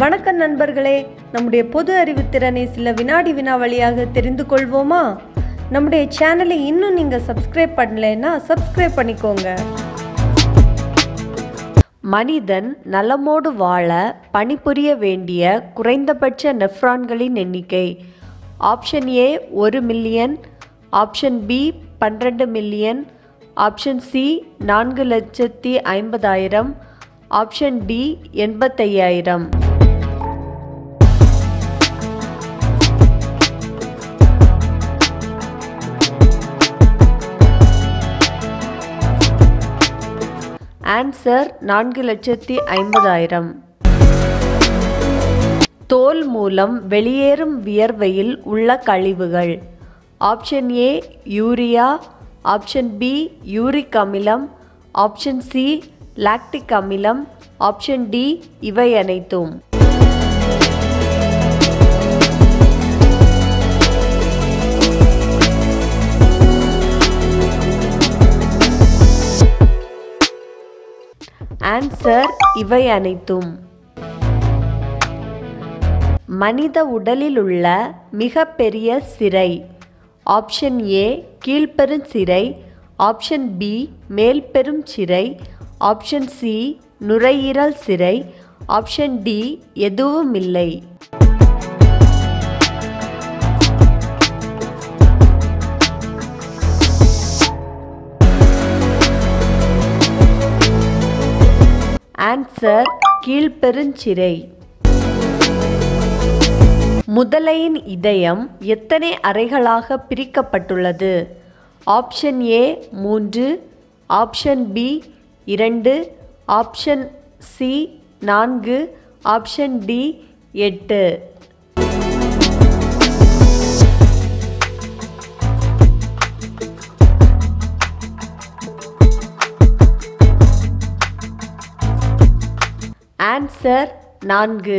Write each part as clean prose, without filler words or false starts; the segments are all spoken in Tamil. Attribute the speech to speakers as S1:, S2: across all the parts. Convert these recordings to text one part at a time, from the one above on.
S1: வணக்கம் நண்பர்களே, நம்முடைய பொது அறிவுத்திறனை சில வினாடி வினா வழியாக தெரிந்து கொள்வோமா? நம்முடைய சேனலை இன்னும் நீங்கள் சப்ஸ்கிரைப் பண்ணலைன்னா சப்ஸ்கிரைப் பண்ணிக்கோங்க. மனிதன் நலமோடு வாழ பணிபுரிய வேண்டிய குறைந்தபட்ச நெஃப்ரான்களின் எண்ணிக்கை. Option A 1 million, option B 12 million, option C 4,50,000, option D 85,000. Answer 4,50,000. தோல் மூலம் வெளியேறும் வியர்வையில் உள்ள கழிவுகள். Option A urea, option B uric அமிலம், ஆப்ஷன் சி லாக்டிக் அமிலம், ஆப்ஷன் டி இவை அனைத்தும். ஆன்சர் இவை அனைத்தும். மனித உடலில் உள்ள மிக பெரிய சிரை. ஆப்ஷன் ஏ கீழ்பெருஞ்சிரை, ஆப்ஷன் பி மேல்பெரும் சிரை, ஆப்ஷன் சி நுரையீரல் சிரை, ஆப்ஷன் டி எதுவும் இல்லை. ஆன்சர் கீழ்பெருஞ்சிரை. முதலையின் இதயம் எத்தனை அறைகளாக பிரிக்கப்பட்டுள்ளது? Option A 3, option B 2, option C 4, option D 8. Answer 4.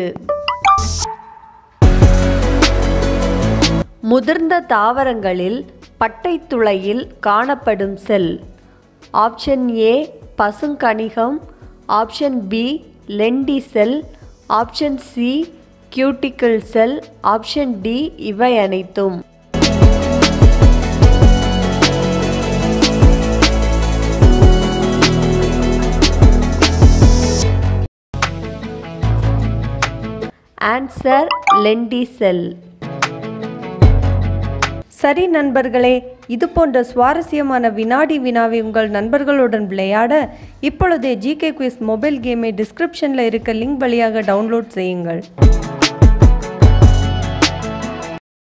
S1: முதிர்ந்த தாவரங்களில் பட்டைத்துளையில் காணப்படும் செல். ஆப்ஷன் ஏ பசுங்கணிகம், option B lenticel, option C cuticle cell, option D இவை அனைத்தும். Answer lenticel. சரி நண்பர்களே, இது போன்ற சுவாரஸ்யமான வினாடி வினாவை உங்கள் நண்பர்களுடன் விளையாட இப்பொழுதே GK குவிஸ் மொபைல் கேமை டிஸ்கிரிப்ஷனில் இருக்க லிங்க் வழியாக டவுன்லோட் செய்யுங்கள்.